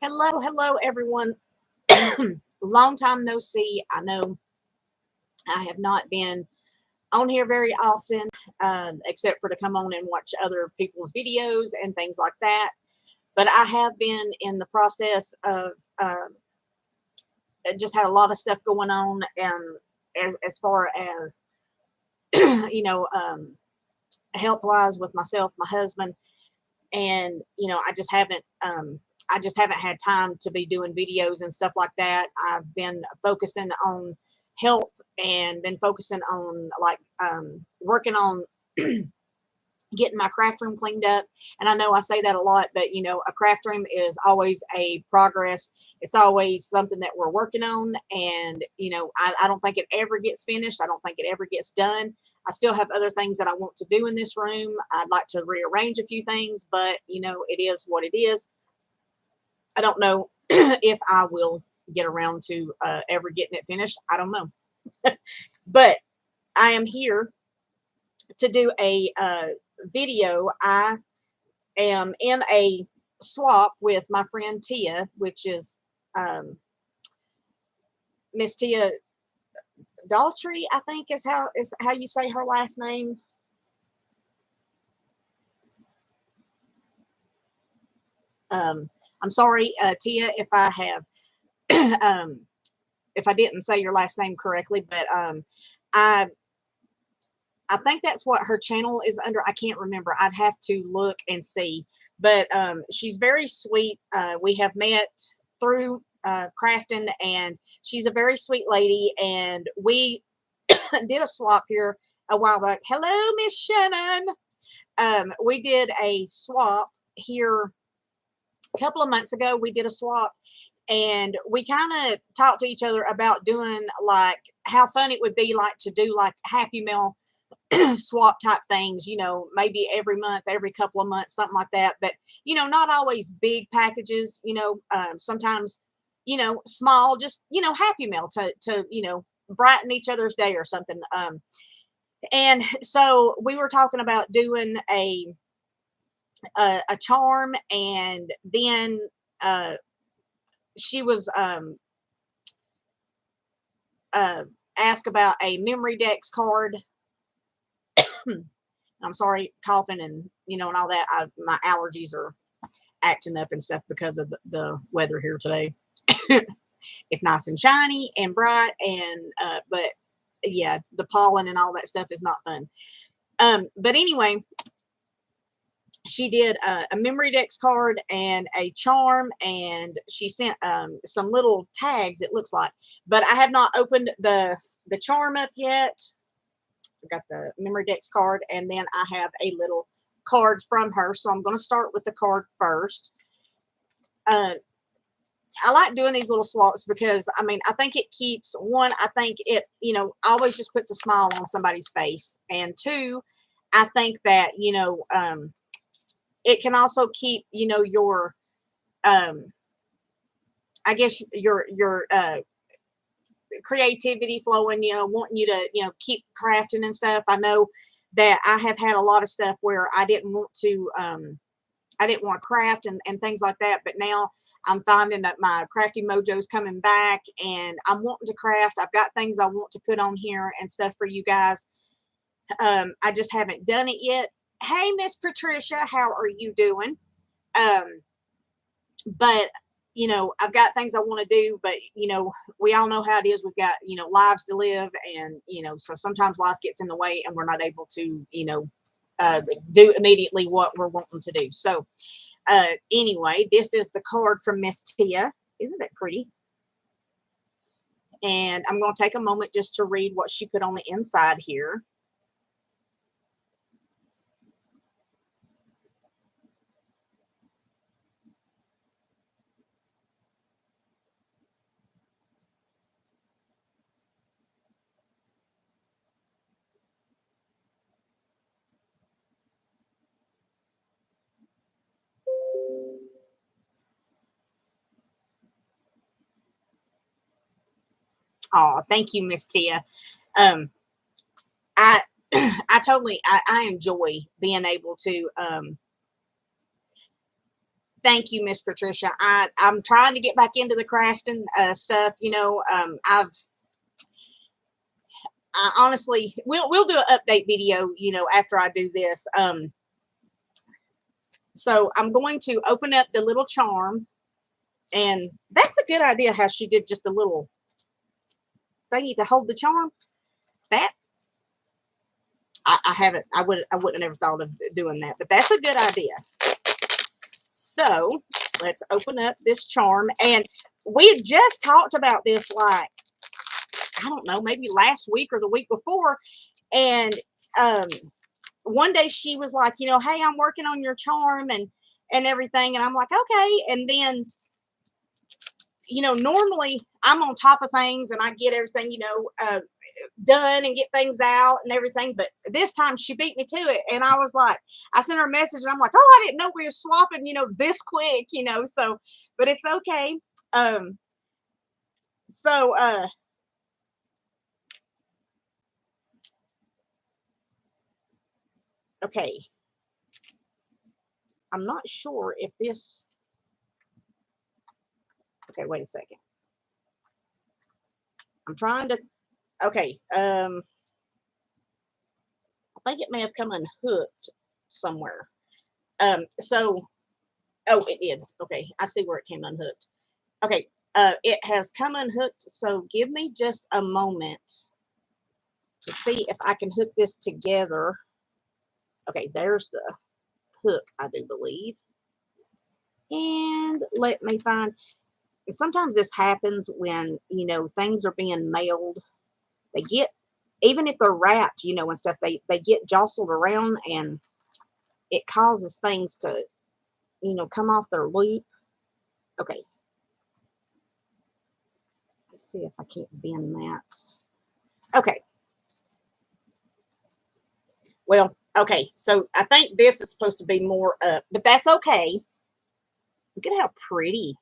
Hello, everyone. Long time no see. I know I have not been on here very often, except for to come on and watch other people's videos and things like that. But I have been in the process of just had a lot of stuff going on, and as far as you know, health wise with myself, my husband, and I just haven't had time to be doing videos and stuff like that. I've been focusing on health and been focusing on working on getting my craft room cleaned up. And I know I say that a lot, but a craft room is always a progress. It's always something that we're working on. And I don't think it ever gets finished. I don't think it ever gets done. I still have other things that I want to do in this room. I'd like to rearrange a few things, but it is what it is. I don't know if I will get around to ever getting it finished. I don't know. But I am here to do a video. I am in a swap with my friend Tia, which is Miss Tia Daltrey, I think is how you say her last name. I'm sorry, Tia, if I have if I didn't say your last name correctly, but I I think that's what her channel is under. I can't remember. I'd have to look and see. But she's very sweet. We have met through crafting, and she's a very sweet lady. And we did a swap here a while back. Hello, Miss Shannon. We did a swap here a couple of months ago. We did a swap, and we kind of talked to each other about doing like how fun it would be like to do like Happy Meal swap type things, maybe every month, every couple of months, something like that. But, not always big packages, sometimes, small, just, Happy Meal to brighten each other's day or something. And so we were talking about doing a charm, and then she was uh, asked about a memory dex card. I'm sorry, coughing and all that. My allergies are acting up and stuff because of the weather here today. It's nice and shiny and bright, and but yeah, the pollen and all that stuff is not fun. But anyway, she did a memory dex card and a charm, and she sent some little tags, it looks like. But I have not opened the charm up yet. I got the memory dex card, and then I have a little card from her. So I'm going to start with the card first. I like doing these little swaps because I think it keeps one. I think it always just puts a smile on somebody's face, and two, I think that it can also keep your I guess your creativity flowing, wanting you to, keep crafting and stuff. I know that I have had a lot of stuff where I didn't want to craft and things like that. But now I'm finding that my crafty mojo's coming back, and I'm wanting to craft. I've got things I want to put on here and stuff for you guys. I just haven't done it yet. Hey, Miss Patricia, how are you doing? Um, but I've got things I want to do, but we all know how it is. We've got lives to live, and so sometimes life gets in the way, and we're not able to do immediately what we're wanting to do. So anyway, this is the card from Miss Tia. Isn't it pretty? And I'm going to take a moment just to read what she put on the inside here. Oh, thank you, Miss Tia. Um, I I enjoy being able to Thank you, Miss Patricia. I'm trying to get back into the crafting stuff. You know, I honestly, we'll do an update video, you know, after I do this. So I'm going to open up the little charm, and that's a good idea how she did just a little thingy to hold the charm. That I haven't, I wouldn't have never thought of doing that, but that's a good idea. So let's open up this charm, and we had just talked about this, like, I don't know, maybe last week or the week before, and um one day she was like, you know, hey, I'm working on your charm and everything, and I'm like, okay. And then, you know, normally I'm on top of things and I get everything, you know, done and get things out and everything. But this time she beat me to it. And I was like, I sent her a message and I'm like, oh, I didn't know we were swapping, you know, this quick, you know. So, but it's okay. Um, so okay. I'm not sure if this, okay, wait a second. I'm trying to, okay. I think it may have come unhooked somewhere. So, oh, it did. Okay, I see where it came unhooked. Okay, it has come unhooked. So give me just a moment to see if I can hook this together. Okay, there's the hook, I do believe. And let me find. And sometimes this happens when, you know, things are being mailed. They get, even if they're wrapped, you know, and stuff, they get jostled around, and it causes things to, you know, come off their loop. Okay, let's see if I can't bend that. Okay, well, okay, so I think this is supposed to be more up, but that's okay. Look at how pretty.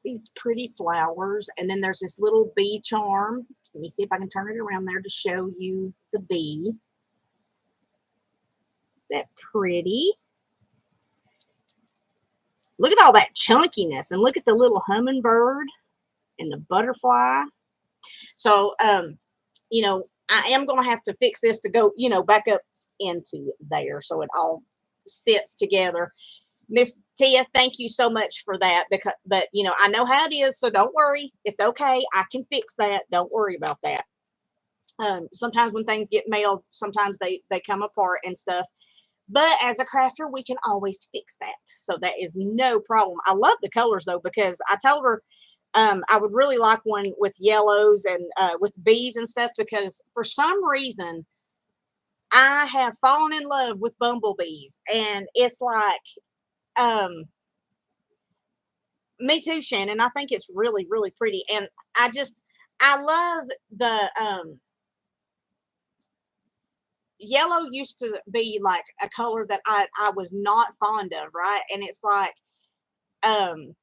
These pretty flowers. And then there's this little bee charm. Let me see if I can turn it around there to show you the bee. That pretty. Look at all that chunkiness, and look at the little hummingbird and the butterfly. So, you know, I am going to have to fix this to go, you know, back up into there so it all sits together. Miss Tia, thank you so much for that. Because, but you know, I know how it is, so don't worry. It's okay. I can fix that. Don't worry about that. Sometimes when things get mailed, sometimes they come apart and stuff. But as a crafter, we can always fix that. So that is no problem. I love the colors though, because I told her I would really like one with yellows and with bees and stuff, because for some reason I have fallen in love with bumblebees, and it's like, um, me too, Shannon. I think it's really, really pretty. And I just, I love the yellow used to be like a color that I was not fond of, right? And it's like, um,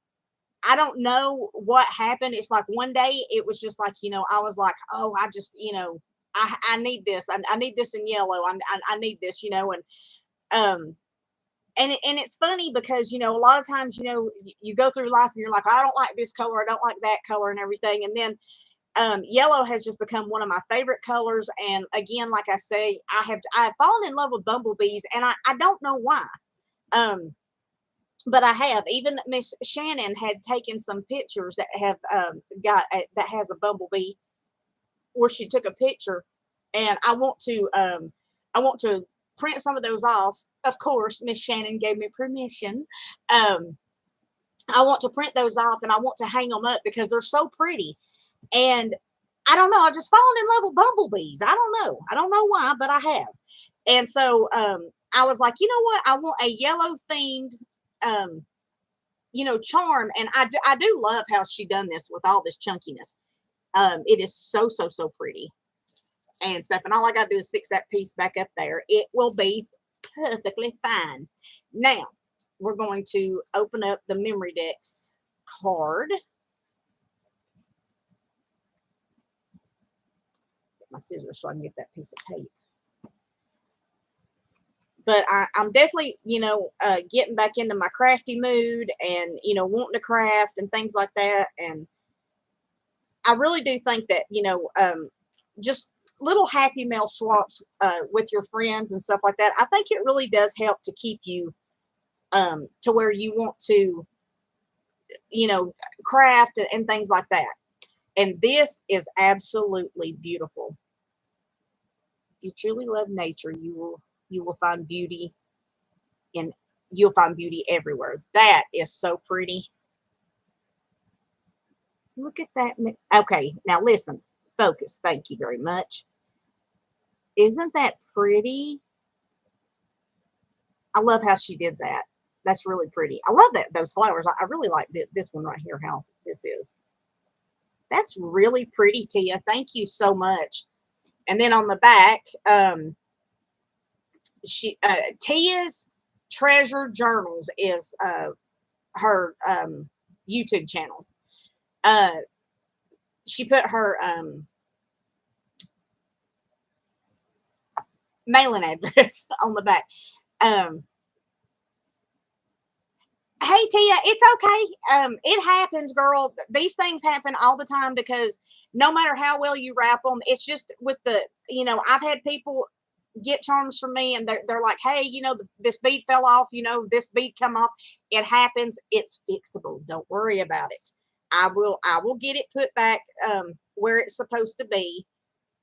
I don't know what happened. It's like one day it was just like, you know, I was like, oh, I just, you know, I need this. I need this in yellow. I need this, you know, um, and it's funny because, you know, a lot of times, you know, you go through life and you're like, I don't like this color, I don't like that color and everything. And then yellow has just become one of my favorite colors. And again, like I say, I have fallen in love with bumblebees, and I don't know why. Um, but I have. Even Miss Shannon had taken some pictures that have that has a bumblebee, where she took a picture, and I want to print some of those off. Of course, Miss Shannon gave me permission. Um, I want to print those off, and I want to hang them up because they're so pretty. And I don't know, I've just fallen in love with bumblebees. I don't know. I don't know why, but I have. And so I was like, you know what? I want a yellow themed um, you know, charm. And I do love how she done this with all this chunkiness. It is so, so, so pretty and stuff. And all I got to do is fix that piece back up there. It will be perfectly fine. Now, we're going to open up the Memorydex card. Get my scissors so I can get that piece of tape. but I'm definitely, getting back into my crafty mood and, wanting to craft and things like that. And I really do think that, just little happy mail swaps with your friends and stuff like that. I think it really does help to keep you to where you want to, you know, craft and things like that. And this is absolutely beautiful. If you truly love nature, you will find beauty in you'll find beauty everywhere. That is so pretty. Look at that. Okay, now listen, focus. Thank you very much. Isn't that pretty? I love how she did that. That's really pretty. I love that those flowers. I really like this one right here. How this is. That's really pretty, Tia. Thank you so much. And then on the back, Tia's Treasure Journals is her YouTube channel. Uh, she put her mailing address on the back. Hey Tia, it's okay. It happens, girl. These things happen all the time because no matter how well you wrap them, it's just with I've had people get charms from me and they're like, hey, this bead fell off, this bead come off. It happens. It's fixable. Don't worry about it. I will get it put back where it's supposed to be.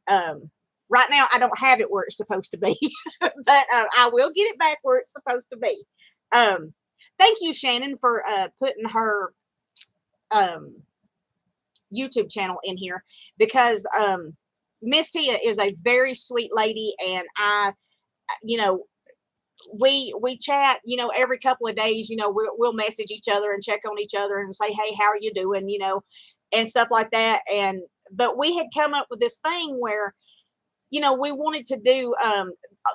Right now I don't have it where it's supposed to be, but I will get it back where it's supposed to be. Thank you, Shannon, for putting her YouTube channel in here because Miss Tia is a very sweet lady, and we chat, every couple of days, we'll message each other and check on each other and say, hey, how are you doing, and stuff like that. But we had come up with this thing where, we wanted to do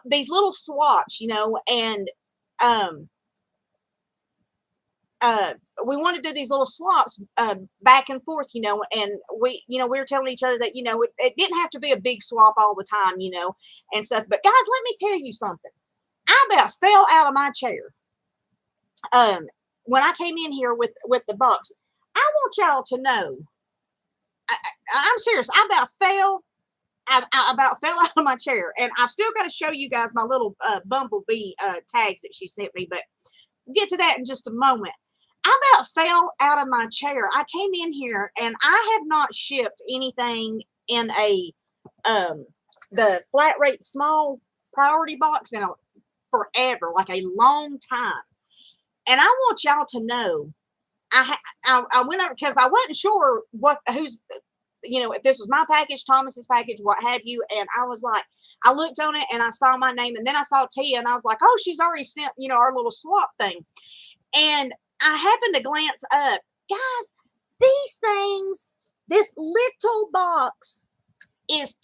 these little swaps, and we want to do these little swaps back and forth, and we were telling each other that, it didn't have to be a big swap all the time, and stuff. But guys, let me tell you something. I about fell out of my chair when I came in here with the box. I want y'all to know, I'm serious. I about fell out of my chair, and I've still got to show you guys my little bumblebee tags that she sent me, but we'll get to that in just a moment. I about fell out of my chair. I came in here and I have not shipped anything in the flat rate small priority box in forever, like a long time. And I want y'all to know, I went over because I wasn't sure if this was my package, Thomas's package, what have you. And I was like, I looked on it and I saw my name, and then I saw Tia, and I was like, oh, she's already sent, our little swap thing. And I happened to glance up. Guys, these things, this little box is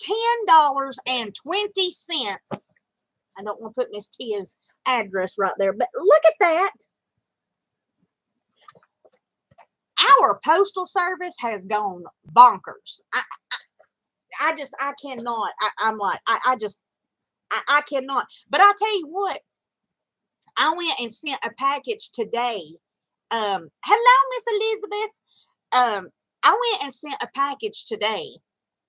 $10.20. I don't want to put Miss Tia's address right there, but look at that. Our postal service has gone bonkers. I cannot. I cannot. But I'll tell you what, I went and sent a package today. Hello, Miss Elizabeth. I went and sent a package today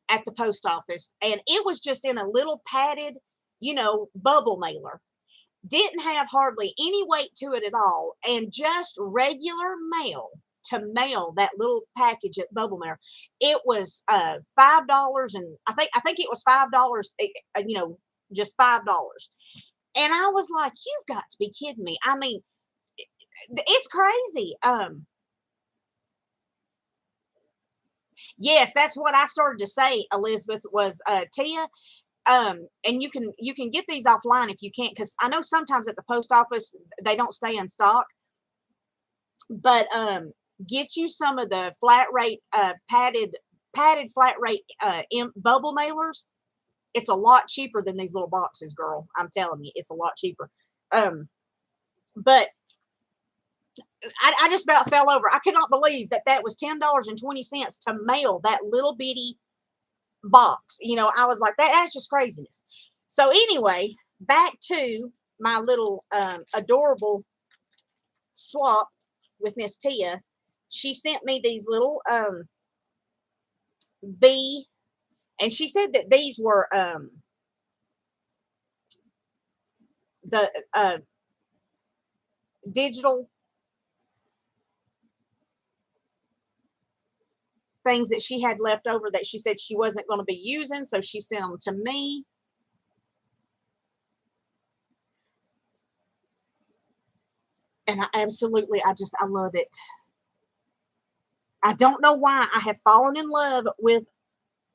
at the post office, and it was just in a little padded, bubble mailer. Didn't have hardly any weight to it at all, and just regular mail to mail that little package at bubble mailer. It was $5, and I think it was $5, just $5. And I was like, you've got to be kidding me. I mean, it's crazy. Yes, that's what I started to say, Elizabeth, was Tia. And you can get these offline if you can't, because I know sometimes at the post office they don't stay in stock. But get you some of the flat rate padded flat rate bubble mailers. It's a lot cheaper than these little boxes, girl. I'm telling you, it's a lot cheaper. But I just about fell over. I could not believe that was $10.20 to mail that little bitty box. I was like, that's just craziness. So anyway, back to my little adorable swap with Miss Tia, she sent me these little bee, and she said that these were the digital things that she had left over that she said she wasn't going to be using, so she sent them to me. And I love it. I don't know why I have fallen in love with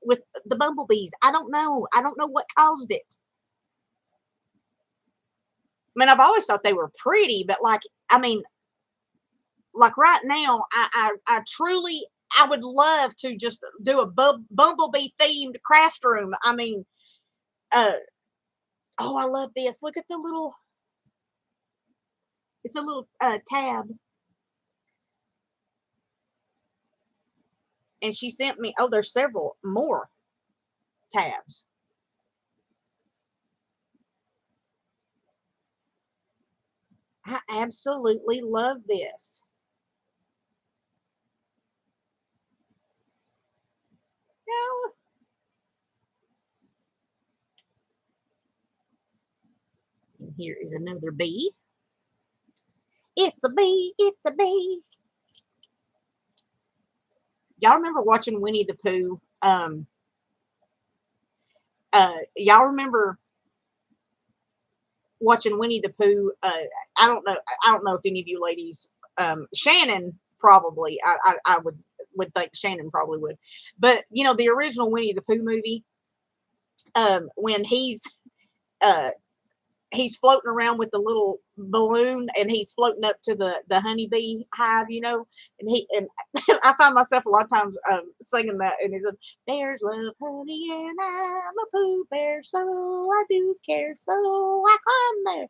the bumblebees. I don't know. I don't know what caused it. I mean, I've always thought they were pretty, but like, I mean, like right now, I truly, I would love to just do a bumblebee themed craft room. I mean, uh, oh, I love this. Look at the little, it's a little tab. And she sent me, oh, there's several more tabs. I absolutely love this. Now, and here is another bee. It's a bee, it's a bee. Y'all remember watching Winnie the Pooh? Y'all remember watching Winnie the Pooh? I don't know. I don't know if any of you ladies, Shannon probably. I would think Shannon probably would, but you know the original Winnie the Pooh movie. When uh he's floating around with the little balloon and he's floating up to the honeybee hive, you know, and I find myself a lot of times singing that, and he says, "Bears love honey and I'm a Pooh Bear, so I do care, so I climb there."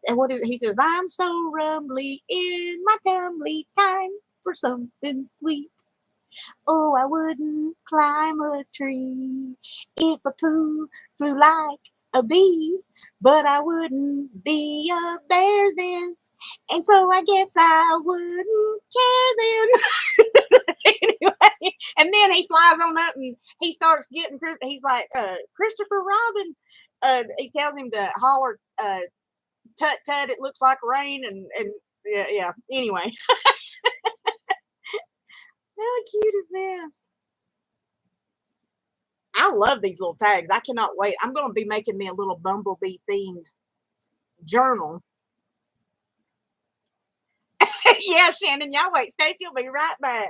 And what is it? He says, "I'm so rumbly in my tumbly time for something sweet. Oh, I wouldn't climb a tree if a Pooh flew like a bee, but I wouldn't be a bear then. And so I guess I wouldn't care then." Anyway, and then he flies on up and he starts getting, he's like, "Christopher Robin." He tells him to holler, "Tut tut, it looks like rain." And yeah, yeah. Anyway, how cute is this? I love these little tags. I cannot wait. I'm going to be making me a little bumblebee themed journal. Yeah, Shannon, y'all wait. Stacy will be right back.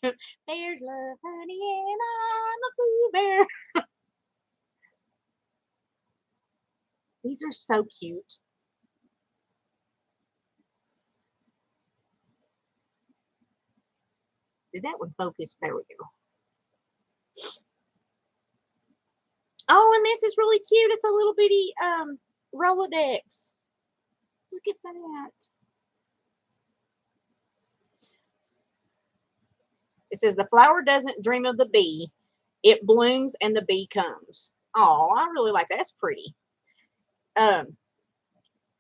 Bears love honey and I'm a Pooh Bear. These are so cute. Did that one focus? There we go. Oh, and this is really cute. It's a little bitty Rolodex. Look at that. It says the flower doesn't dream of the bee. It blooms and the bee comes. Oh, I really like that. That's pretty. Um,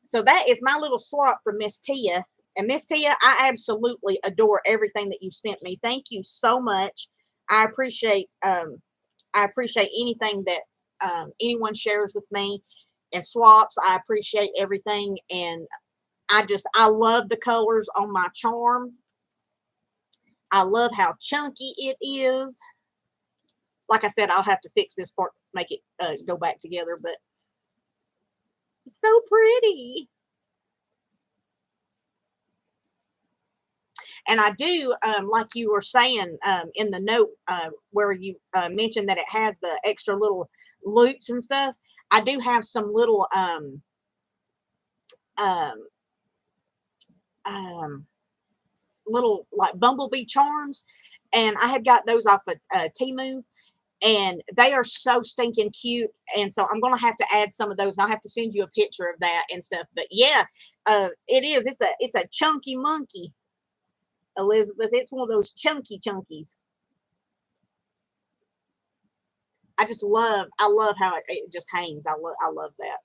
so that is my little swap for Miss Tia. And Miss Tia, I absolutely adore everything that you sent me. Thank you so much. I appreciate anything that anyone shares with me and swaps. I appreciate everything, and I love the colors on my charm. I love how chunky it is. Like I said, I'll have to fix this part, make it go back together, but it's so pretty. And I do, like you were saying in the note where you mentioned that it has the extra little loops and stuff. I do have some little um, um, little like bumblebee charms, and I had got those off of Temu, and they are so stinking cute. And so I'm gonna have to add some of those, and I'll have to send you a picture of that and stuff. But yeah, it is. It's a chunky monkey, Elizabeth. It's one of those chunky chunkies. I love how it just hangs. I love that.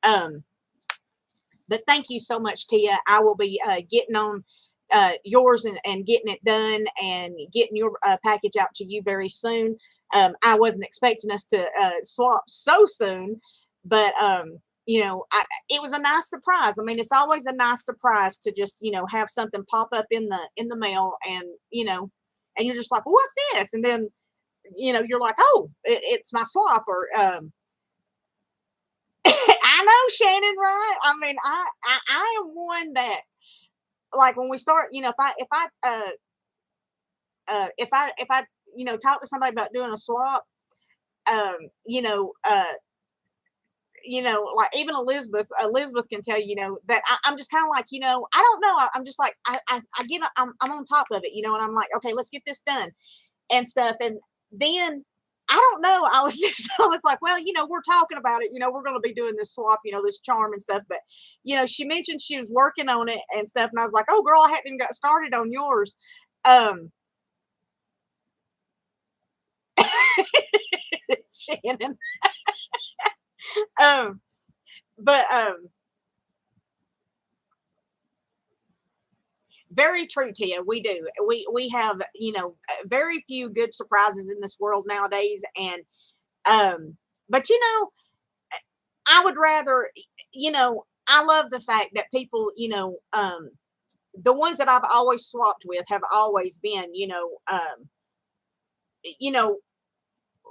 Um, but thank you so much, Tia. I will be getting on yours and getting it done and getting your package out to you very soon. I wasn't expecting us to swap so soon, but it was a nice surprise. I mean, it's always a nice surprise to just have something pop up in the mail, and and you're just like, well, what's this? And then you're like, oh, it's my swap, or I know, Shannon, right? I mean, I am one that, like, when we start, if I talk to somebody about doing a swap, um, you know, uh, like, even Elizabeth can tell that I'm just kind of like, I don't know. I'm just like, I get, I'm on top of it, and I'm like, okay, let's get this done and stuff. And then I don't know. I was just, I was like, well, we're talking about it. We're going to be doing this swap, this charm and stuff. But, she mentioned she was working on it and stuff. And I was like, oh, girl, I hadn't even got started on yours. Um, Shannon. um, but very true, Tia. We do. We have, very few good surprises in this world nowadays. And but I would rather, I love the fact that people, the ones that I've always swapped with have always been, you know,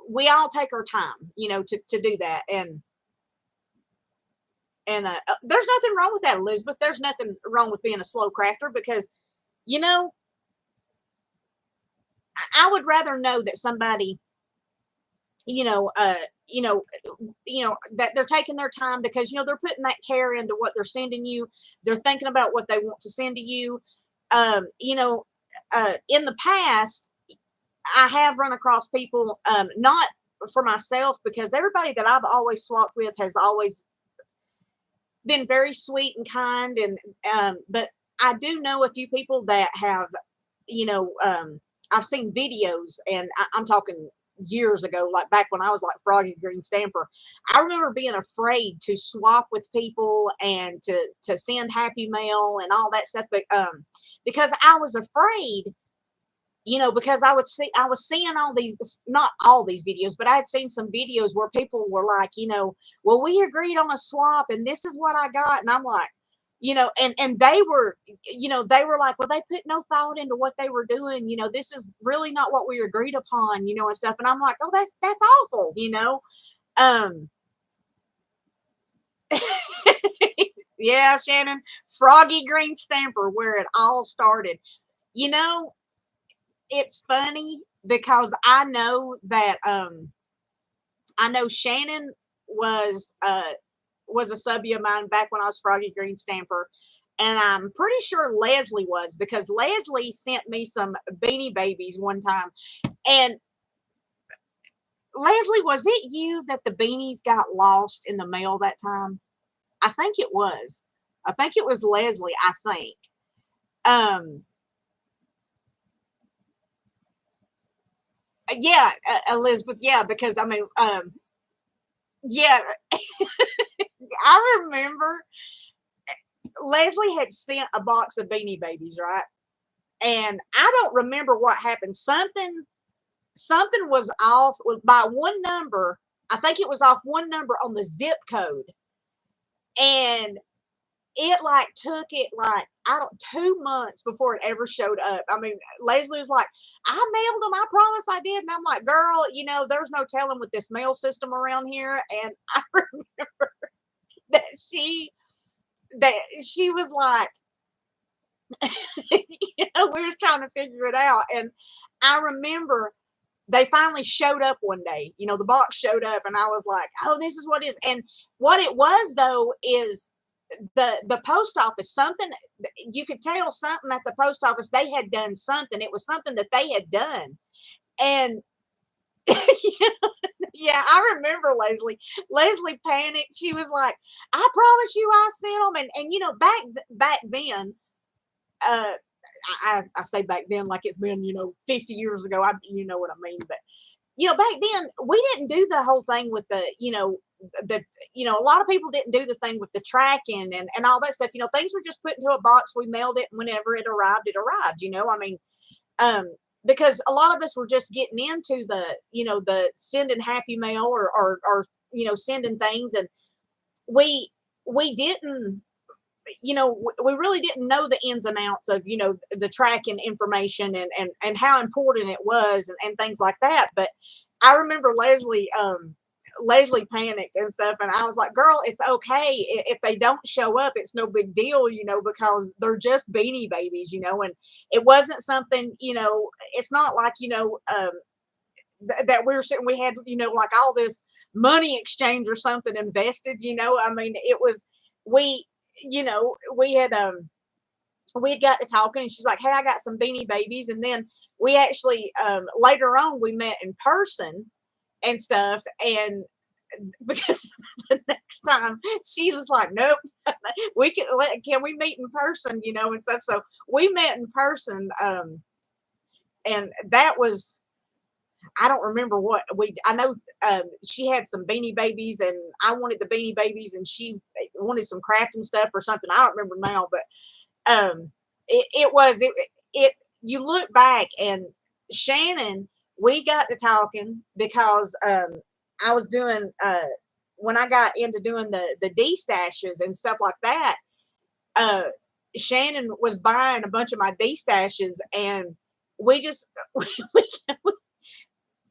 we all take our time, to do that. And there's nothing wrong with that, Elizabeth. There's nothing wrong with being a slow crafter, because, you know, I would rather know that somebody, you know, uh, you know, that they're taking their time, because, they're putting that care into what they're sending you. They're thinking about what they want to send to you. In the past, I have run across people, not for myself, because everybody that I've always swapped with has always been very sweet and kind. And but I do know a few people that have, you know, I've seen videos, and I'm talking years ago, like back when I was like Froggy Green Stamper. I remember being afraid to swap with people and to send happy mail and all that stuff, but because I was afraid, because I was seeing all these, not all these videos, but I had seen some videos where people were like, well, we agreed on a swap and this is what I got. And I'm like, and they were like, well, they put no thought into what they were doing. This is really not what we agreed upon, and stuff. And I'm like, oh, that's awful. Um, yeah, Shannon, Froggy Green Stamper, where it all started. You know, it's funny because I know Shannon was a subby of mine back when I was Froggy Green Stamper. And I'm pretty sure Leslie was, because Leslie sent me some Beanie Babies one time. And Leslie, was it you that the beanies got lost in the mail that time? I think it was. I think it was Leslie, I think. Um, yeah, Elizabeth, yeah, because I mean, yeah, I remember Leslie had sent a box of Beanie Babies, right? And I don't remember what happened. Something was off by one number. I think it was off one number on the zip code. And it like took it like, I don't, 2 months before it ever showed up. I mean, Leslie was like, I mailed them. I promise I did. And I'm like, girl, there's no telling with this mail system around here. And I remember that she was like, we was trying to figure it out. And I remember they finally showed up one day. The box showed up, and I was like, oh, this is what it is. And what it was, though, is the post office, something, you could tell something at the post office, they had done something. It was something that they had done. And yeah, I remember Leslie panicked. She was like, I promise you I sent them. And back then, I say back then like it's been 50 years ago. You know what I mean. But back then we didn't do the whole thing with the the a lot of people didn't do the thing with the tracking and all that stuff. Things were just put into a box. We mailed it, and whenever it arrived, it arrived. I mean, um, because a lot of us were just getting into the sending happy mail or sending things, and we we didn't we really didn't know the ins and outs of the tracking information and how important it was and things like that. But I remember Leslie panicked and stuff, and I was like, girl, it's okay if they don't show up. It's no big deal, because they're just Beanie Babies, and it wasn't something, it's not like that we were sitting, we had like all this money exchange or something invested. I mean, it was, we we had got to talking, and she's like, hey, I got some Beanie Babies. And then we actually later on we met in person and stuff. And because the next time she was like, nope, can we meet in person, and stuff. So we met in person. And that was, I don't remember what I know. She had some Beanie Babies, and I wanted the Beanie Babies, and she wanted some crafting stuff or something. I don't remember now, but it was it. You look back, and Shannon, we got to talking because I was doing when I got into doing the D stashes and stuff like that. Uh, Shannon was buying a bunch of my D stashes, and we just we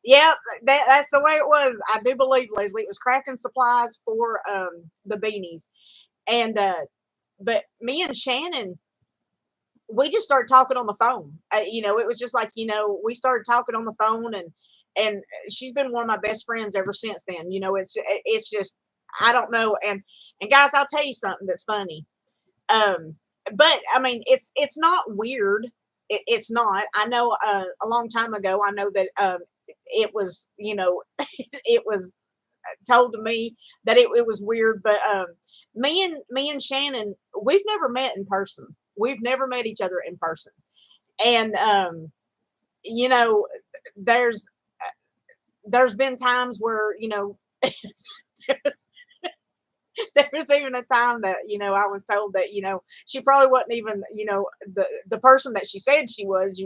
yeah, that's the way it was. I do believe, Leslie, it was crafting supplies for the beanies. And but me and Shannon, we just started talking on the phone. It was just like, we started talking on the phone, and she's been one of my best friends ever since then. It's just, I don't know. And guys, I'll tell you something that's funny. Um but I mean, it's not weird. It's not. I know a long time ago, I know that it was, it was told to me that it was weird. But me and Shannon, we've never met in person. We've never met each other in person. And you know, there's there's been times where, there was even a time that, I was told that, she probably wasn't even, the person that she said she was,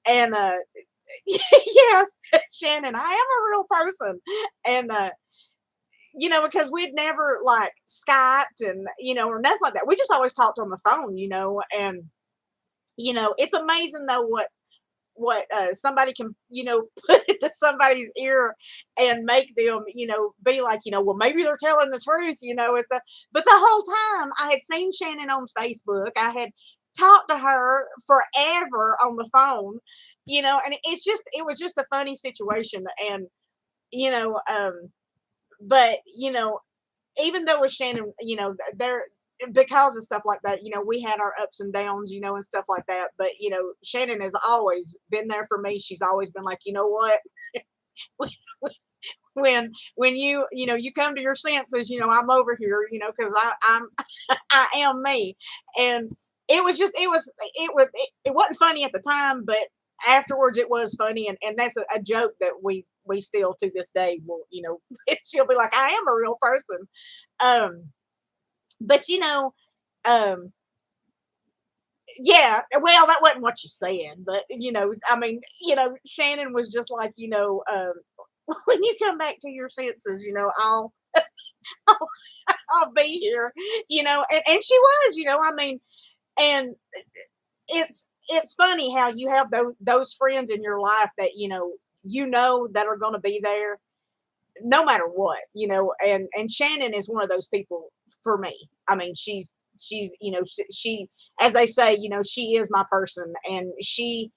and yeah, Shannon, I am a real person. And because we'd never like Skyped and or nothing like that. We just always talked on the phone, and it's amazing though what somebody can put into somebody's ear and make them be like, well, maybe they're telling the truth. It's a, but the whole time I had seen Shannon on Facebook. I had talked to her forever on the phone, and it was just a funny situation. And you know but even though with Shannon, there, because of stuff like that, we had our ups and downs, and stuff like that. But Shannon has always been there for me. She's always been like, you know what, when you come to your senses, I'm over here, because I'm I am me. And it wasn't funny at the time, but afterwards it was funny. And that's a joke that we still to this day will, she'll be like, I am a real person. um but um yeah, well, that wasn't what you said, but I mean, Shannon was just like, when you come back to your senses, I'll, I'll be here, and she was, I mean. And it's funny how you have those friends in your life that that are going to be there no matter what. And Shannon is one of those people for me. I mean, she's she, as they say, she is my person. And she,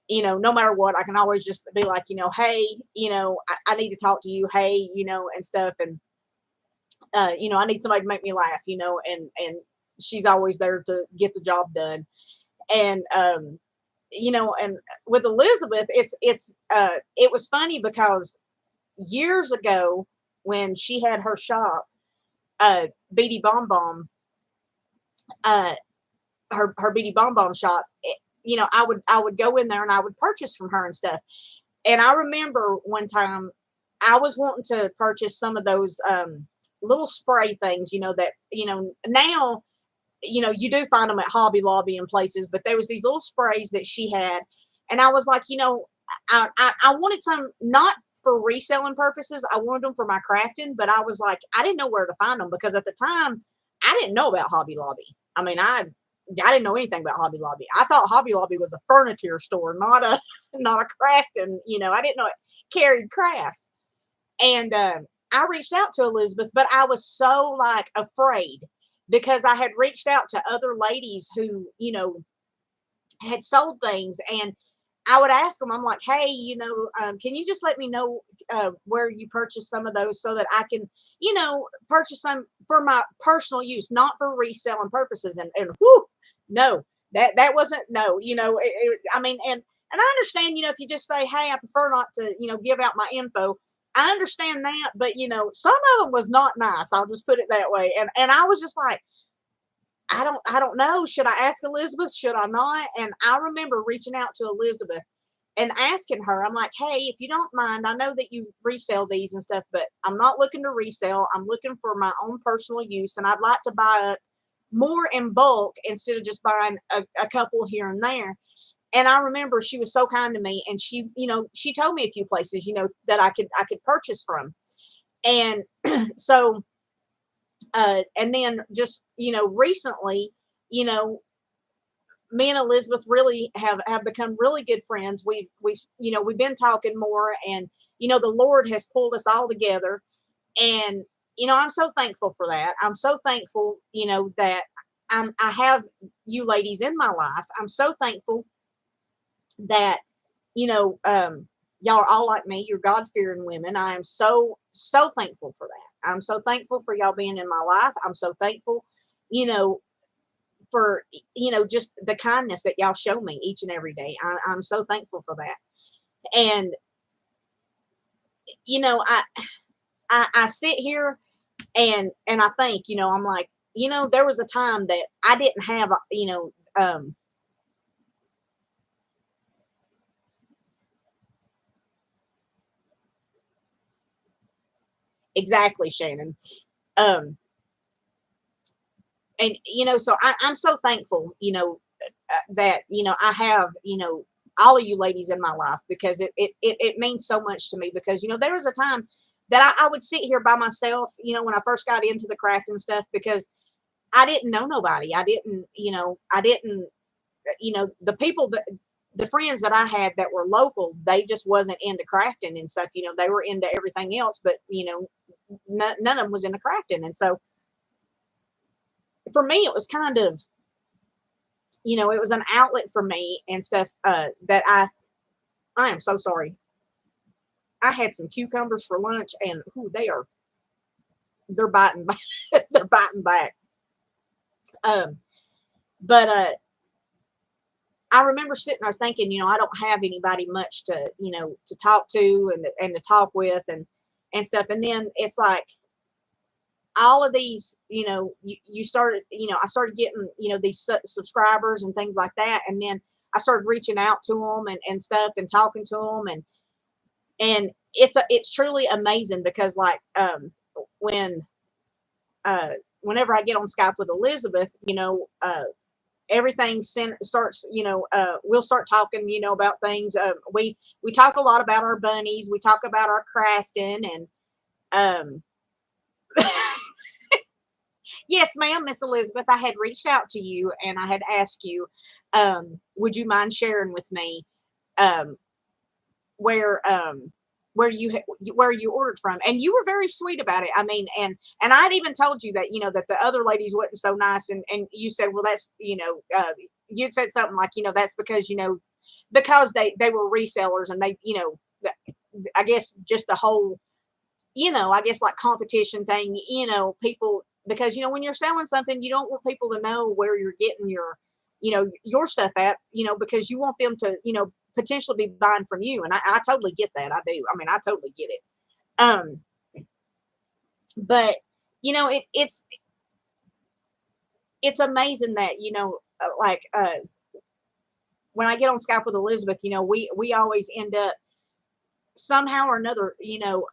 no matter what, I can always just be like, hey, I need to talk to you, hey, and stuff. And I need somebody to make me laugh, and she's always there to get the job done. And and with Elizabeth, it was funny because years ago, when she had her shop, Beady Bomb Bomb, uh her Beady Bomb Bomb shop, I would go in there and I would purchase from her and stuff. And I remember one time I was wanting to purchase some of those little spray things, that, now, you do find them at Hobby Lobby and places, but there was these little sprays that she had. And I was like, I wanted some, not for reselling purposes. I wanted them for my crafting, but I was like, I didn't know where to find them because at the time I didn't know about Hobby Lobby. I mean, I didn't know anything about Hobby Lobby. I thought Hobby Lobby was a furniture store, not a not a crafting. I didn't know it carried crafts. And I reached out to Elizabeth, but I was so like afraid because I had reached out to other ladies who, had sold things, and I would ask them, I'm like, hey, can you just let me know where you purchased some of those so that I can, purchase some for my personal use, not for reselling purposes. And whew, no, that wasn't, no, I mean, and I understand, if you just say, hey, I prefer not to, give out my info. I understand that, but some of them was not nice. I'll just put it that way. And I was just like, I don't know. Should I ask Elizabeth? Should I not? And I remember reaching out to Elizabeth and asking her, I'm like, hey, if you don't mind, I know that you resell these and stuff, but I'm not looking to resell. I'm looking for my own personal use. And I'd like to buy up more in bulk instead of just buying a couple here and there. And I remember she was so kind to me, and she told me a few places, that I could purchase from. And so and then just, recently, you know, me and Elizabeth really have become really good friends. We've been talking more, and the Lord has pulled us all together. And I'm so thankful for that. I'm so thankful, that I have you ladies in my life. I'm so thankful that you know y'all are all like me. You're God fearing women. I am so thankful for that. I'm so thankful for y'all being in my life. I'm so thankful, you know, for just the kindness that y'all show me each and every day. I'm so thankful for that. And I sit here and I think, I'm like, there was a time that I didn't have, exactly, Shannon. Um, and so I'm so thankful, that I have, all of you ladies in my life, because it means so much to me. Because there was a time that I would sit here by myself, when I first got into the craft and stuff, because I didn't know nobody. I didn't, the people that, the friends that I had that were local, they just wasn't into crafting and stuff. They were into everything else, but none of them was into crafting. And so for me, it was kind of, it was an outlet for me and stuff, that I am so sorry. I had some cucumbers for lunch, and ooh, they're biting back. They're biting back. Um, but I remember sitting there thinking, I don't have anybody much to talk to and to talk with and stuff. And then it's like all of these, you started, I started getting, these subscribers and things like that. And then I started reaching out to them and stuff and talking to them. And it's truly amazing because like, when, uh, whenever I get on Skype with Elizabeth, everything starts, we'll start talking, about things. We talk a lot about our bunnies. We talk about our crafting um, yes, ma'am, Miss Elizabeth, I had reached out to you and I had asked you, would you mind sharing with me, um, where, where you ordered from? And you were very sweet about it. I mean, and I'd even told you that, that the other ladies wasn't so nice. And you said, well, that's, you said something like, that's because, because they were resellers and they, I guess just the whole, I guess like competition thing, people, because, when you're selling something, you don't want people to know where you're getting your stuff at, because you want them to, potentially be buying from you. And I totally get that. I do. I mean, I totally get it. Um, but it's amazing that, like, when I get on Skype with Elizabeth, we always end up, somehow or another,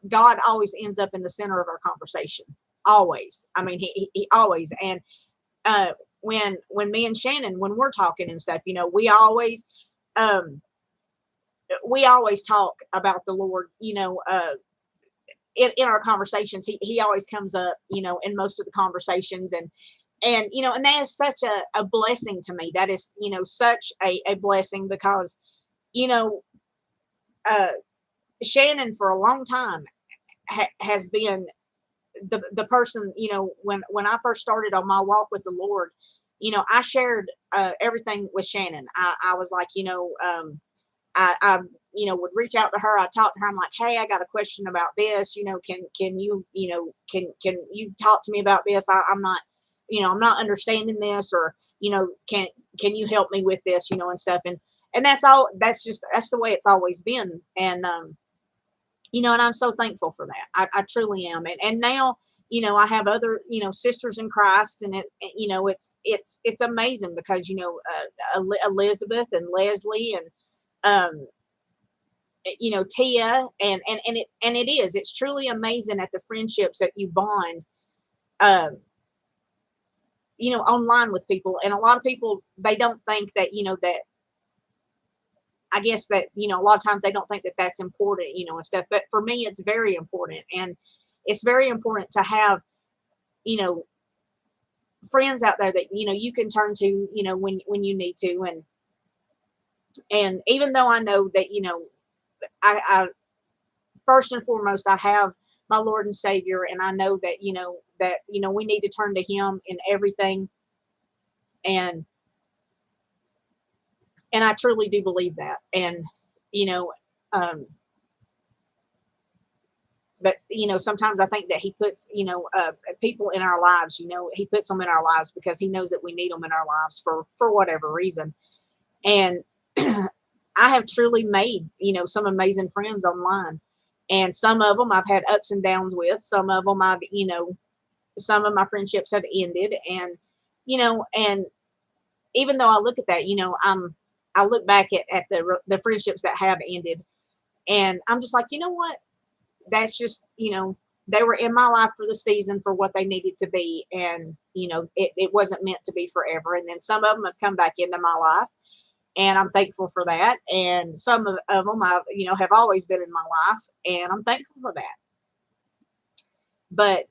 God always ends up in the center of our conversation. Always. I mean, he always. And uh, when me and Shannon, when we're talking and stuff, um, we always talk about the Lord. In our conversations, he always comes up, in most of the conversations, and that is such a blessing to me. That is, such a blessing because, you know, uh, Shannon for a long time has been the person, when I first started on my walk with the Lord, I shared everything with Shannon. I was like, I would reach out to her. I talk to her. I'm like, hey, I got a question about this. Can you, can you talk to me about this? I'm not, I'm not understanding this, or, can you help me with this, and stuff. And that's all, that's the way it's always been. And I'm so thankful for that. I truly am. And now, I have other, sisters in Christ, and it's amazing because, Elizabeth and Leslie and, um, Tia, it's truly amazing at the friendships that you bond, um, online with people. And a lot of people, they don't think that, that I guess that, a lot of times they don't think that that's important, and stuff. But for me, it's very important. And it's very important to have, you know, friends out there that, you can turn to, when you need to. And even though I know that, I first and foremost, I have my Lord and Savior, and I know that, we need to turn to Him in everything. And, and I truly do believe that. And, you know, um, but sometimes I think that he puts people in our lives. He puts them in our lives because he knows that we need them in our lives for whatever reason. And I have truly made some amazing friends online, and some of them I've had ups and downs with. Some of them some of my friendships have ended. And even though I look at that, I look back at the friendships that have ended, and I'm just like, you know what, that's just, they were in my life for the season for what they needed to be. And, it wasn't meant to be forever. And then some of them have come back into my life, and I'm thankful for that. And some of them I've, have always been in my life, and I'm thankful for that. But,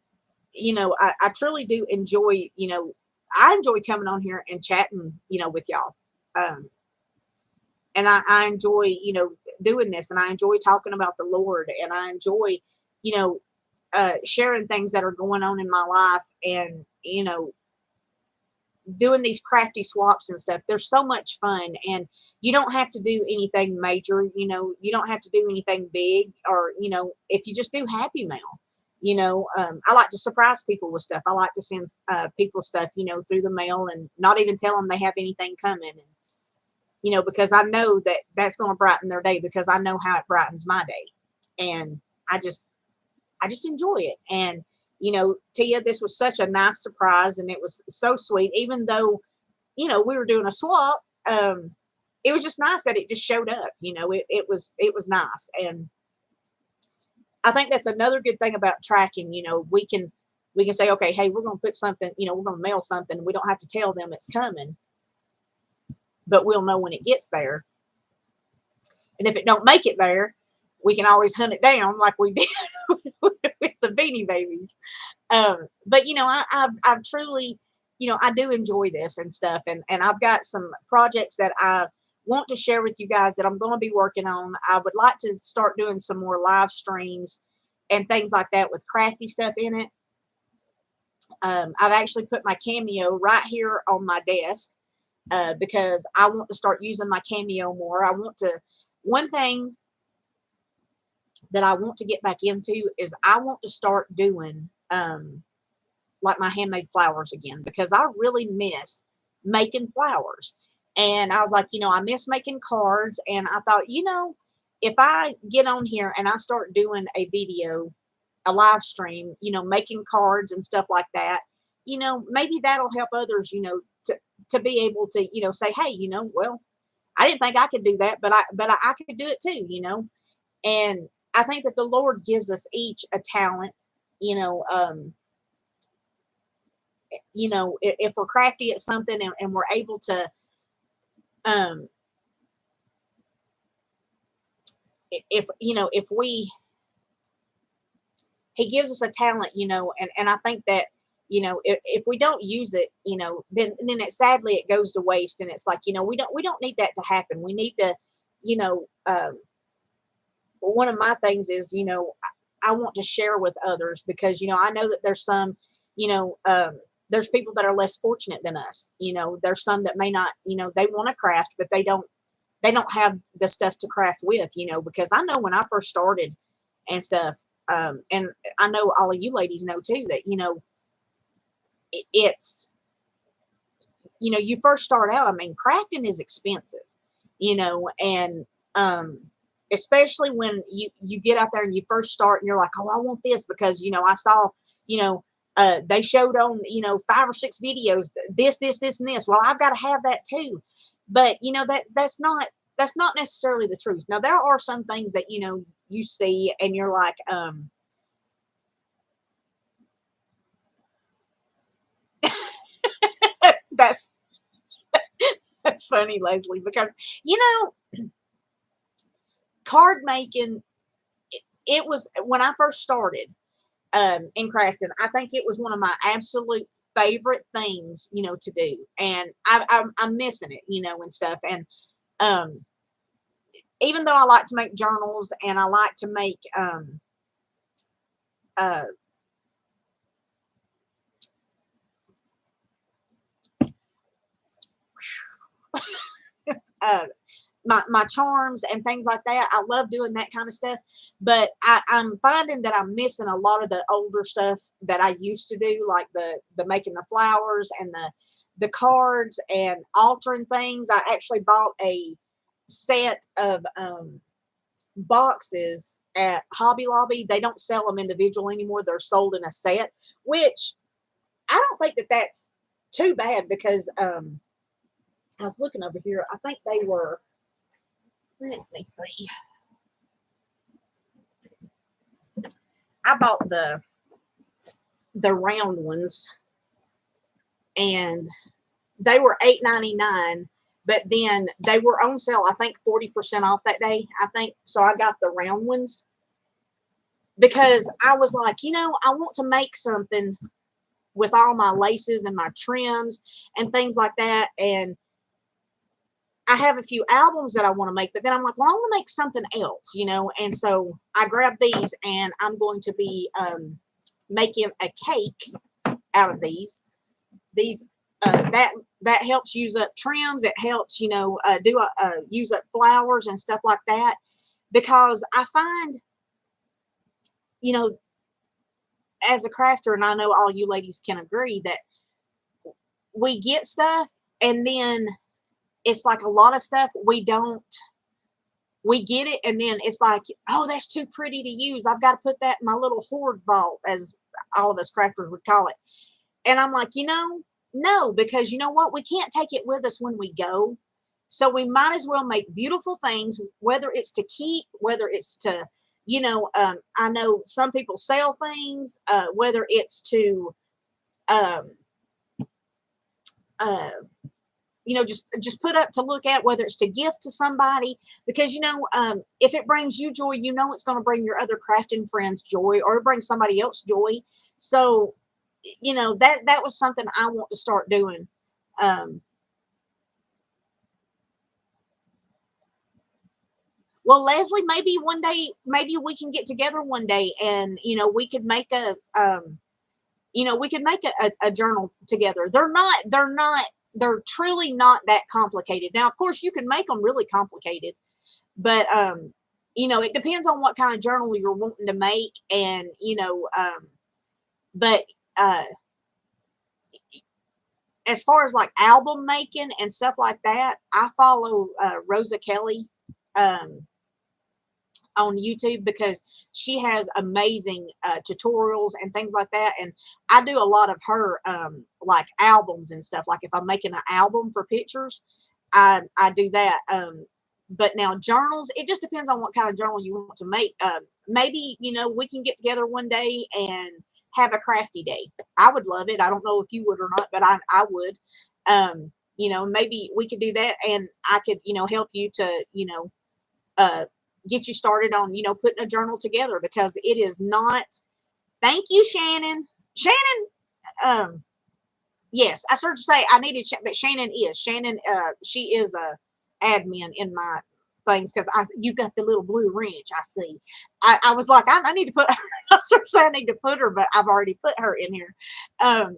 I truly do enjoy, I enjoy coming on here and chatting, with y'all. Um, and I enjoy, doing this, and I enjoy talking about the Lord, and I enjoy, you know, sharing things that are going on in my life, and doing these crafty swaps and stuff. They're so much fun, and you don't have to do anything major. You don't have to do anything big, or if you just do Happy Mail. I like to surprise people with stuff. I like to send people stuff, through the mail, and not even tell them they have anything coming. And because I know that that's going to brighten their day, because I know how it brightens my day. And I just, I just enjoy it. And, Tia, this was such a nice surprise, and it was so sweet, even though, we were doing a swap. It was just nice that it just showed up, it was nice. And I think that's another good thing about tracking. We can say, okay, hey, we're going to put something, we're going to mail something. We don't have to tell them it's coming, but we'll know when it gets there. And if it don't make it there, we can always hunt it down like we did with the Beanie Babies. But I've truly, I do enjoy this and stuff, and I've got some projects that I want to share with you guys that I'm going to be working on. I would like to start doing some more live streams and things like that with crafty stuff in it. I've actually put my Cameo right here on my desk, because I want to start using my Cameo more. One thing that I want to get back into is I want to start doing like my handmade flowers again, because I really miss making flowers. And I was like, I miss making cards. And I thought, if I get on here and I start doing a video, a live stream, making cards and stuff like that, maybe that'll help others, to be able to, say, hey, well, I didn't think I could do that, but I could do it too. And I think that the Lord gives us each a talent, you know, if we're crafty at something, and we're able to, um, if, if he gives us a talent, and I think that, if we don't use it, then it sadly it goes to waste. And it's like, we don't need that to happen. We need to, you know, one of my things is, I want to share with others, because, I know that there's some, you know, there's people that are less fortunate than us. There's some that may not, they want to craft, but they don't have the stuff to craft with, because I know when I first started and stuff, and I know all of you ladies know too that, it's, you first start out, I mean, crafting is expensive, and especially when you get out there and you first start and you're like, oh, I want this because, I saw, you know, they showed on, 5 or 6 videos, this, and this. Well, I've got to have that too. But, that's not necessarily the truth. Now, there are some things that, you see and you're like, that's, that's funny, Leslie, because, you know, card making, it was when I first started, in crafting, I think it was one of my absolute favorite things, to do. And I'm missing it, and stuff. And, um, even though I like to make journals and I like to make, uh, uh, my charms and things like that. I love doing that kind of stuff. But I'm finding that I'm missing a lot of the older stuff that I used to do, like the making the flowers and the cards and altering things. I actually bought a set of boxes at Hobby Lobby. They don't sell them individual anymore. They're sold in a set, which I don't think that that's too bad, because I was looking over here. I think they were, let me see. I bought the round ones, and they were $8.99. But then they were on sale, I think 40% off that day. I think so. I got the round ones because I was like, I want to make something with all my laces and my trims and things like that. And I have a few albums that I want to make, but then I'm like, well, I want to make something else, And so I grabbed these, and I'm going to be making a cake out of these. These that helps use up trims. It helps, use up flowers and stuff like that, because I find, you know, as a crafter, and I know all you ladies can agree that we get stuff, and then it's like a lot of stuff we get it, and then it's like, oh, that's too pretty to use. I've got to put that in my little hoard vault, as all of us crafters would call it. And I'm like, no, because you know what? We can't take it with us when we go. So we might as well make beautiful things, whether it's to keep, whether it's to, I know some people sell things, whether it's to, um, uh, just put up to look at, whether it's to gift to somebody, because, if it brings you joy, it's going to bring your other crafting friends joy, or bring somebody else joy. So, that was something I want to start doing. Um, well, Leslie, maybe one day, maybe we can get together one day, and, we could make a journal together. They're truly not that complicated. Now, of course, you can make them really complicated, but, it depends on what kind of journal you're wanting to make. And, but, uh, as far as like album making and stuff like that, I follow Rosa Kelly um, on YouTube, because she has amazing tutorials and things like that. And I do a lot of her like albums and stuff. Like if I'm making an album for pictures, I do that. But now journals, it just depends on what kind of journal you want to make. maybe, we can get together one day and have a crafty day. I would love it. I don't know if you would or not, but I would. Maybe we could do that, and I could, help you to, uh, get you started on, putting a journal together, because it is not. Thank you, Shannon. Shannon, um, yes, I started to say I needed, but Shannon. She is a admin in my things, because you got the little blue wrench. I see. I was like, I need to put. I started to say I need to put her, but I've already put her in here. Um,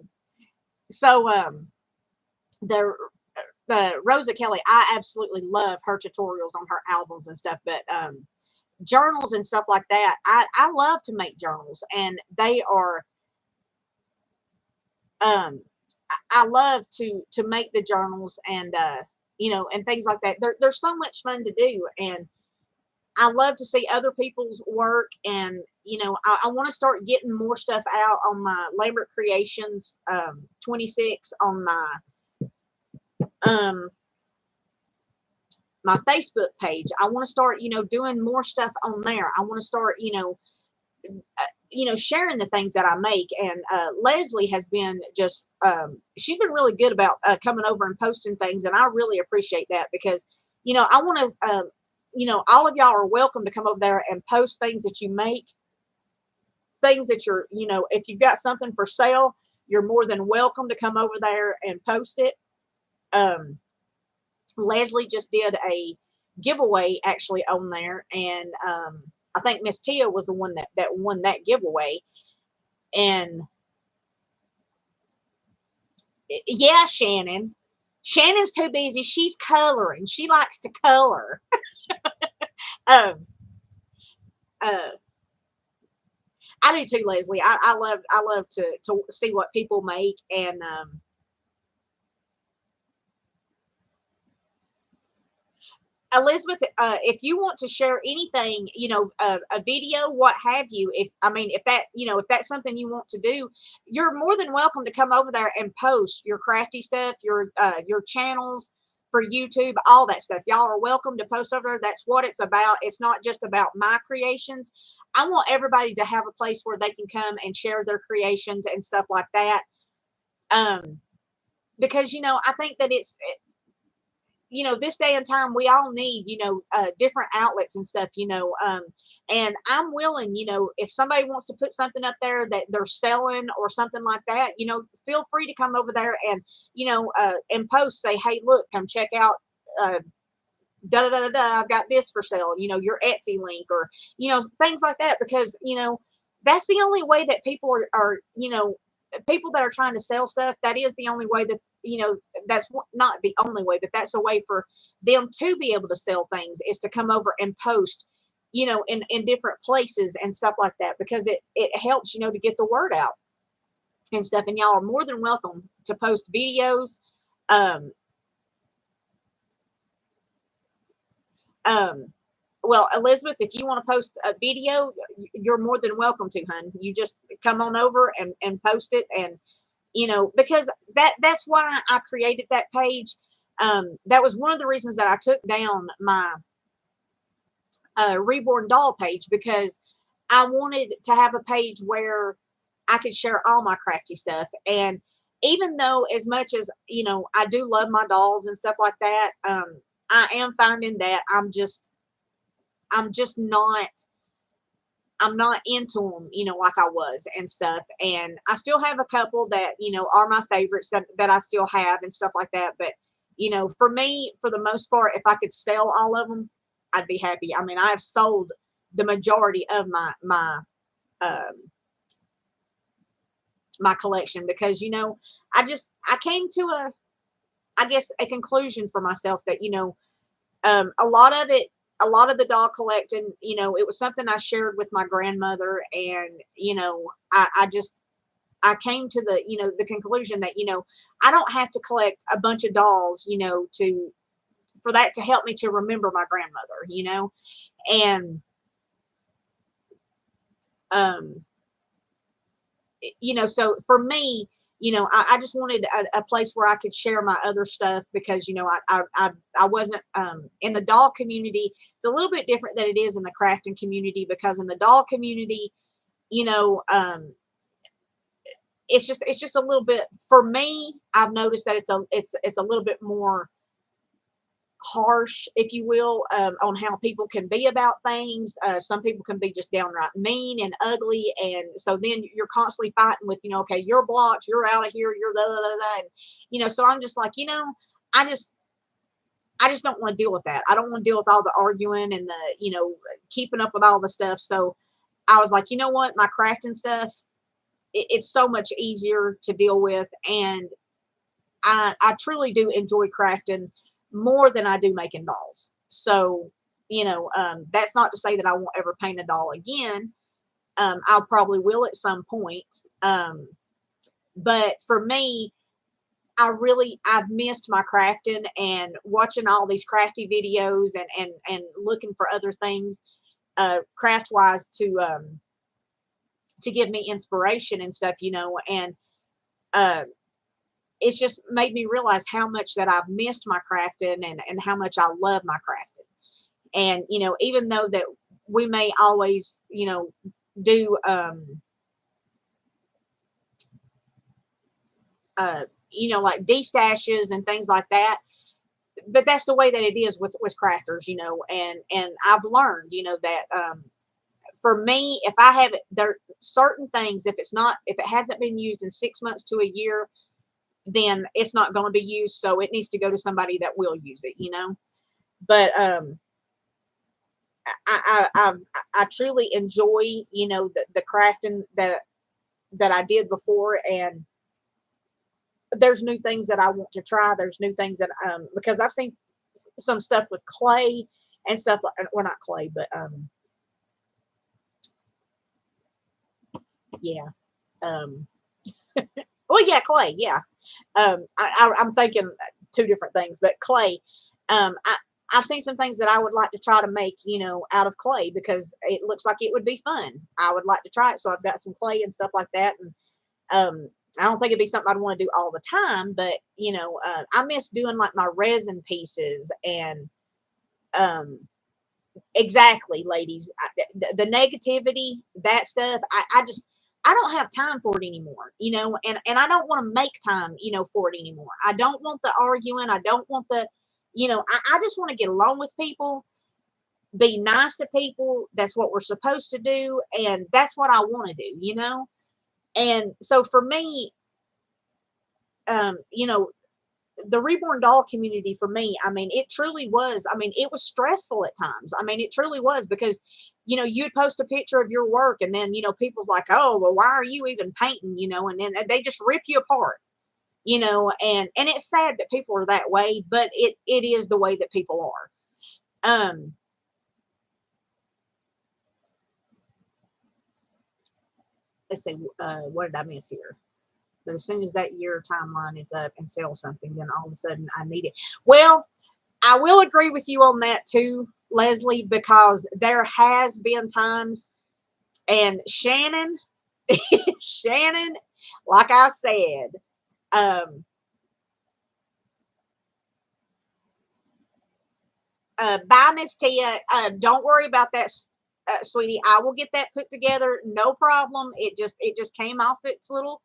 so the Rosa Kelly, I absolutely love her tutorials on her albums and stuff, but journals and stuff like that, I love to make journals, and they are um I love to make the journals, and and things like that. They're so much fun to do, and I love to see other people's work, and I want to start getting more stuff out on my Lambert Creations 26 on um my Facebook page. I want to start, doing more stuff on there. I want to start, sharing the things that I make. And Leslie has been just, she's been really good about coming over and posting things, and I really appreciate that, because, I want to, all of y'all are welcome to come over there and post things that you make, things that you're, if you've got something for sale, you're more than welcome to come over there and post it. Leslie just did a giveaway actually on there, and I think Miss Tia was the one that won that giveaway. And yeah, Shannon's too busy. She's coloring. She likes to color. um, uh, I do too, Leslie. I love to see what people make, and Elizabeth, if you want to share anything, a video, what have you, if that's something you want to do, you're more than welcome to come over there and post your crafty stuff, your channels for YouTube, all that stuff. Y'all are welcome to post over there. That's what it's about. It's not just about my creations. I want everybody to have a place where they can come and share their creations and stuff like that. Because I think that this day and time, we all need, different outlets and stuff, and I'm willing, if somebody wants to put something up there that they're selling or something like that, feel free to come over there and, and post, say, hey, look, come check out, da da da da, I've got this for sale, your Etsy link, or, things like that, because, that's the only way that people are, people that are trying to sell stuff, that is the only way that, that's not the only way, but that's a way for them to be able to sell things, is to come over and post, in different places and stuff like that, because it helps, to get the word out and stuff. And y'all are more than welcome to post videos. Um, well, Elizabeth, if you want to post a video, you're more than welcome to, hun. You just come on over and post it, and because that's why I created that page. That was one of the reasons that I took down my Reborn Doll page, because I wanted to have a page where I could share all my crafty stuff. And even though, as much as, I do love my dolls and stuff like that, I am finding that I'm just not, I'm not into them, like I was and stuff. And I still have a couple that, are my favorites that I still have and stuff like that. But, for me, for the most part, if I could sell all of them, I'd be happy. I mean, I've sold the majority of um, my collection, because, I came to I guess, a conclusion for myself that, a lot of it, a lot of the doll collecting, it was something I shared with my grandmother. And, I came to the conclusion that, I don't have to collect a bunch of dolls, for that to help me to remember my grandmother, and, so for me, you know, I just wanted a place where I could share my other stuff because, you know, I wasn't in the doll community. It's a little bit different than it is in the crafting community, because in the doll community, you know, it's just a little bit, for me, I've noticed that it's a little bit more harsh, if you will, on how people can be about things. Some people can be just downright mean and ugly, and so then you're constantly fighting with, you know, okay, you're blocked, you're out of here, you're blah, blah, blah, blah. And, you know, so I'm just like, you know, I just I just don't want to deal with that. I don't want to deal with all the arguing and the, you know, keeping up with all the stuff. So I was like, you know what, my crafting stuff, it's so much easier to deal with, and I truly do enjoy crafting more than I do making dolls. So, you know, that's not to say that I won't ever paint a doll again. I'll probably will at some point. But for me, I've missed my crafting and watching all these crafty videos and looking for other things, craft wise, to give me inspiration and stuff, you know, and uh it's just made me realize how much that I've missed my crafting, and how much I love my crafting. And, you know, even though that we may always, you know, do, you know, like destashes and things like that, but that's the way that it is with crafters, you know, and I've learned, you know, that, for me, if I have it, there certain things, if it hasn't been used in 6 months to a year, then it's not going to be used. So it needs to go to somebody that will use it, you know. But I truly enjoy, you know, the crafting that I did before, and there's new things that I want to try. There's new things that, because I've seen some stuff with clay and stuff like, well, not clay, but yeah, um, well, yeah, clay, yeah. I'm thinking two different things, but clay. I've seen some things that I would like to try to make, you know, out of clay, because it looks like it would be fun. I would like to try it, so I've got some clay and stuff like that. And I don't think it'd be something I'd want to do all the time, but, you know, I miss doing like my resin pieces and, um, exactly, ladies. The negativity, that stuff, I don't have time for it anymore, you know, and I don't want to make time, you know, for it anymore. I don't want the arguing. I don't want the, you know, I just want to get along with people, be nice to people. That's what we're supposed to do, and that's what I want to do, you know. And so for me, you know, the reborn doll community for me, I mean, it truly was. I mean, it was stressful at times. I mean, it truly was, because, you know, you'd post a picture of your work, and then, you know, people's like, oh, well, why are you even painting, you know, and then they just rip you apart, you know, and it's sad that people are that way, but it is the way that people are. Um, let's see, what did I miss here? But as soon as that year timeline is up and sell something, then all of a sudden I need it. Well, I will agree with you on that too, Leslie, because there has been times, and Shannon, Shannon, like I said, um, bye, Miss Tia. Don't worry about that, sweetie. I will get that put together. No problem. It just came off its little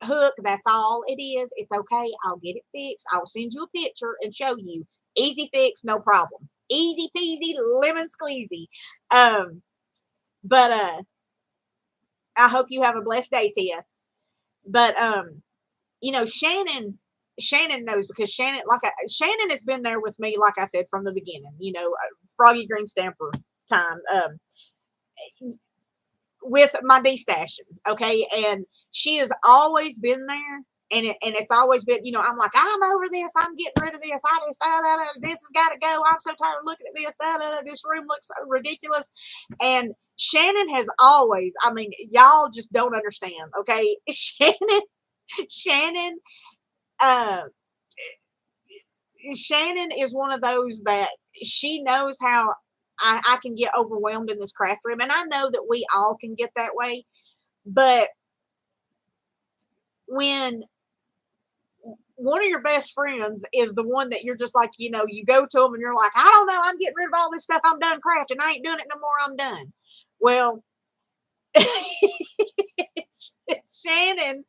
hook. That's all it is. It's okay. I'll get it fixed. I'll send you a picture and show you. Easy fix, no problem. Easy peasy, lemon squeezy. Um, but I hope you have a blessed day, Tia. But you know, Shannon knows, because Shannon has been there with me, like I said, from the beginning. You know, Froggy Green Stamper time, with my destashing, okay, and she has always been there. And it's always been, you know, I'm like, I'm over this. I'm getting rid of this. I just, this has got to go. I'm so tired of looking at this. This room looks so ridiculous. And Shannon has always, I mean, y'all just don't understand, okay? Shannon, uh, Shannon is one of those that she knows how I can get overwhelmed in this craft room. And I know that we all can get that way. But when one of your best friends is the one that you're just like, you go to them and you're like, I don't know, I'm getting rid of all this stuff. I'm done crafting. I ain't doing it no more. I'm done. Well, Shannon,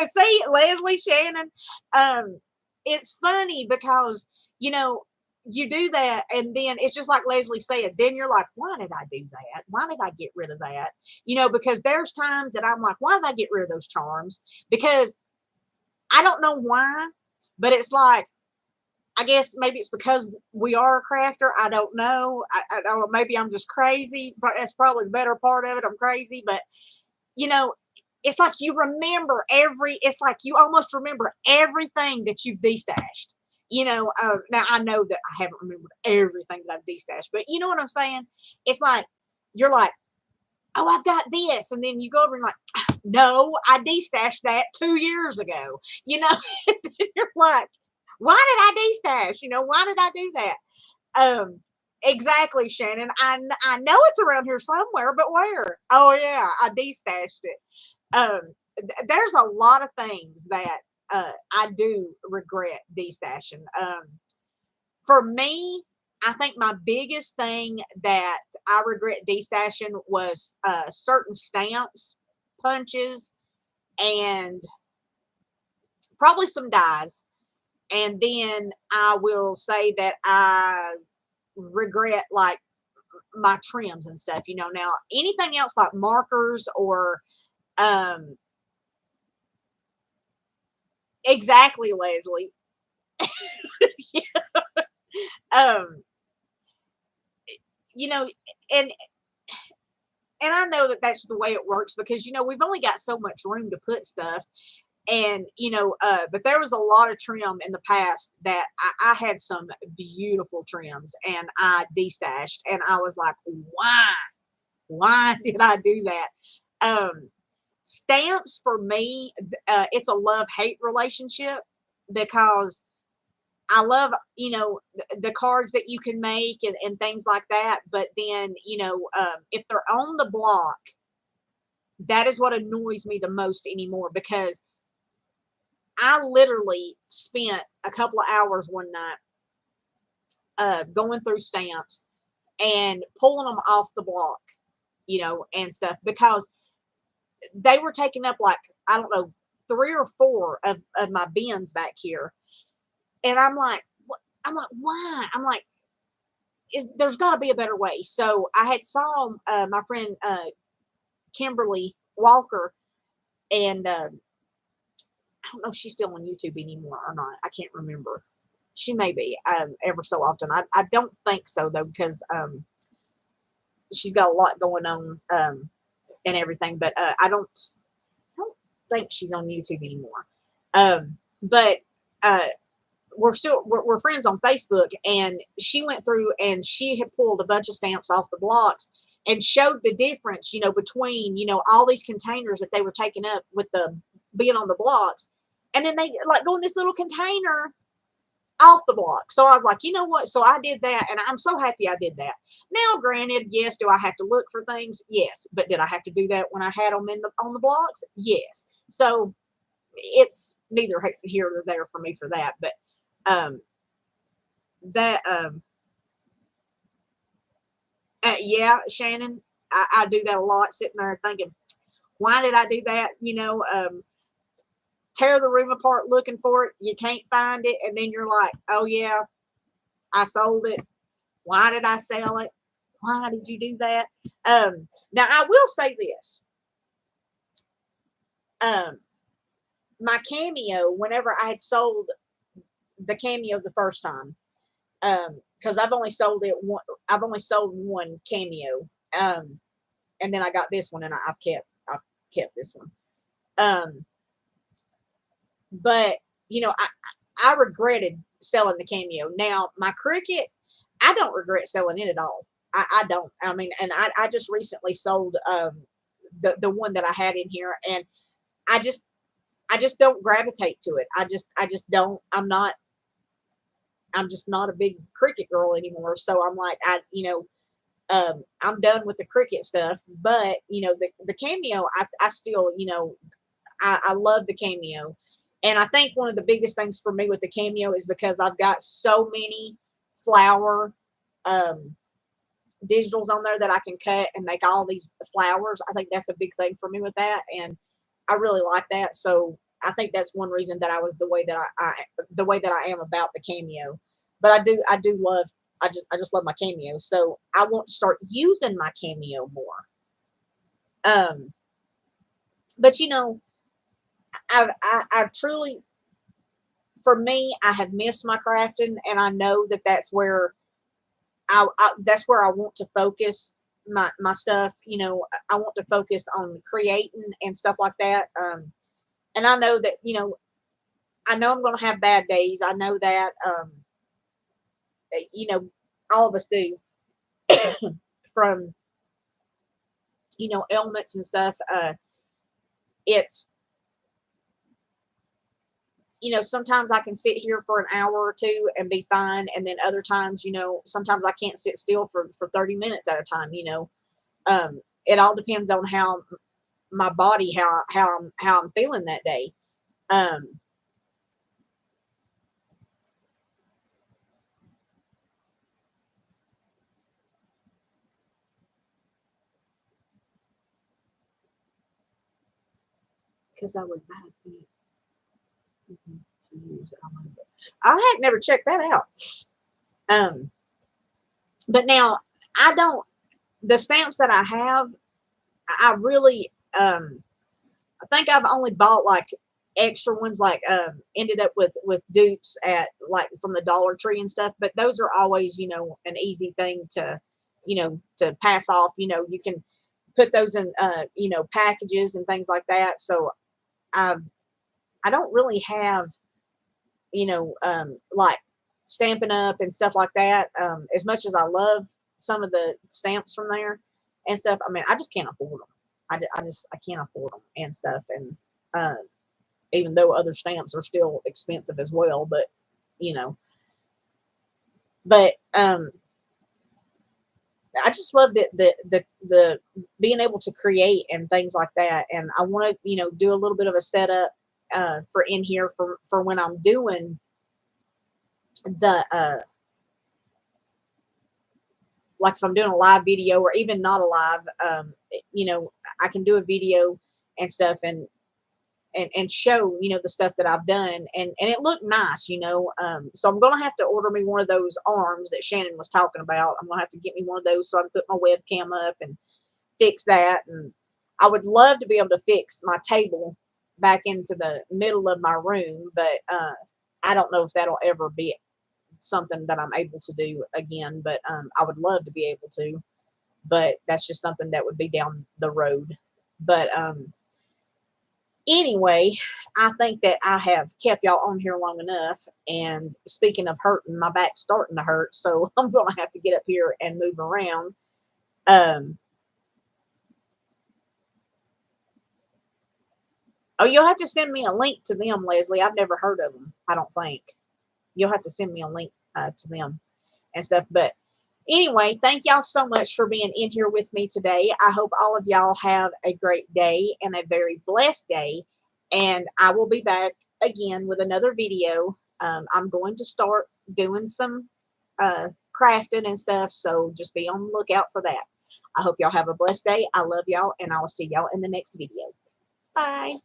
see, Leslie, Shannon, um, it's funny because, you know, you do that, and then it's just like Leslie said, then you're like, why did I do that? Why did I get rid of that? Because there's times that I'm like, why did I get rid of those charms? Because I don't know why, but it's like, I guess maybe it's because we are a crafter. I don't know. I don't know. Maybe I'm just crazy, but that's probably the better part of it. I'm crazy, but you know, it's like you remember it's like you almost remember everything that you've destashed. Now I know that I haven't remembered everything that I've destashed, but you know what I'm saying? It's like, you're like, oh, I've got this. And then you go over and like, no, I destashed that 2 years ago. You're like, why did I destash? Why did I do that? Exactly, Shannon. I know it's around here somewhere, but where? Oh yeah, I destashed it. There's a lot of things that I do regret destashing. For me, I think my biggest thing that I regret destashing was certain stamps, punches, and probably some dies. And then I will say that I regret like my trims and stuff. Now anything else like markers or um exactly, Leslie. um you know and I know that that's the way it works because we've only got so much room to put stuff. And but there was a lot of trim in the past that I had some beautiful trims and I destashed, and I was like, why did I do that? Stamps for me, it's a love-hate relationship because I love, the cards that you can make and things like that. But then, if they're on the block, that is what annoys me the most anymore, because I literally spent a couple of hours one night going through stamps and pulling them off the block, and stuff, because they were taking up like, I don't know, 3 or 4 of my bins back here. And I'm like, why? I'm like, there's got to be a better way. So I had saw my friend Kimberly Walker, and I don't know if she's still on YouTube anymore or not. I can't remember. She may be ever so often. I don't think so though, because she's got a lot going on and everything. But I don't think she's on YouTube anymore. But we're friends on Facebook, and she went through and she had pulled a bunch of stamps off the blocks and showed the difference, between, all these containers that they were taking up with the being on the blocks. And then they like go in this little container off the block. So I was like, you know what? So I did that, and I'm so happy I did that. Now, granted, yes, do I have to look for things? Yes. But did I have to do that when I had them on the blocks? Yes. So it's neither here nor there for me for that. But um, that yeah, Shannon, I do that a lot, sitting there thinking, why did I do that? Tear the room apart looking for it. You can't find it. And then you're like, oh, yeah, I sold it. Why did I sell it? Why did you do that? Now, I will say this. My Cameo, whenever I had sold the Cameo the first time, because I've only sold one Cameo, and then I got this one, and I've kept this one. Um, but I regretted selling the Cameo. Now my Cricut, I don't regret selling it at all. I don't. I mean, and I just recently sold the one that I had in here, and I just don't gravitate to it. I just don't. I'm just not a big Cricut girl anymore. So I'm like, I'm done with the Cricut stuff. But the Cameo, I still, I love the Cameo. And I think one of the biggest things for me with the Cameo is because I've got so many flower um, digitals on there that I can cut and make all these flowers. I think that's a big thing for me with that, and I really like that. So I think that's one reason that I was the way that the way that I am about the Cameo. But I do love I just love my Cameo. So I want to start using my Cameo more. Um, but I truly, for me, I have missed my crafting, and I know that that's where I want to focus my stuff. I want to focus on creating and stuff like that. And I know that I know I'm going to have bad days. I know that you know all of us do from ailments and stuff. It's sometimes I can sit here for an hour or two and be fine, and then other times, sometimes I can't sit still for 30 minutes at a time. It all depends on how my body, how I'm feeling that day. Um, because I would not be easy to use. I had never checked that out. Um, but now I don't. The stamps that I have, I really I think I've only bought like extra ones, like ended up with dupes at like from the Dollar Tree and stuff. But those are always an easy thing to pass off. You can put those in packages and things like that. So I I don't really have like Stampin' Up and stuff like that. As much as I love some of the stamps from there and stuff, I mean, I just can't afford them. I can't afford them and stuff. And uh, even though other stamps are still expensive as well, you know, but I just love the being able to create and things like that. And I want to do a little bit of a setup for in here for when I'm doing the like if I'm doing a live video or even not a live, I can do a video and stuff and show the stuff that I've done and it looked nice. So I'm gonna have to order me one of those arms that Shannon was talking about. I'm gonna have to get me one of those so I can put my webcam up and fix that. And I would love to be able to fix my table back into the middle of my room, but I don't know if that'll ever be something that I'm able to do again. But I would love to be able to, but that's just something that would be down the road. But anyway, I think that I have kept y'all on here long enough. And speaking of hurting, my back's starting to hurt, so I'm gonna have to get up here and move around. Um, oh, you'll have to send me a link to them, Leslie. I've never heard of them. I don't think you'll have to send me a link to them and stuff. But anyway, thank y'all so much for being in here with me today. I hope all of y'all have a great day and a very blessed day. And I will be back again with another video. I'm going to start doing some uh, crafting and stuff. So just be on the lookout for that. I hope y'all have a blessed day. I love y'all, and I will see y'all in the next video. Bye.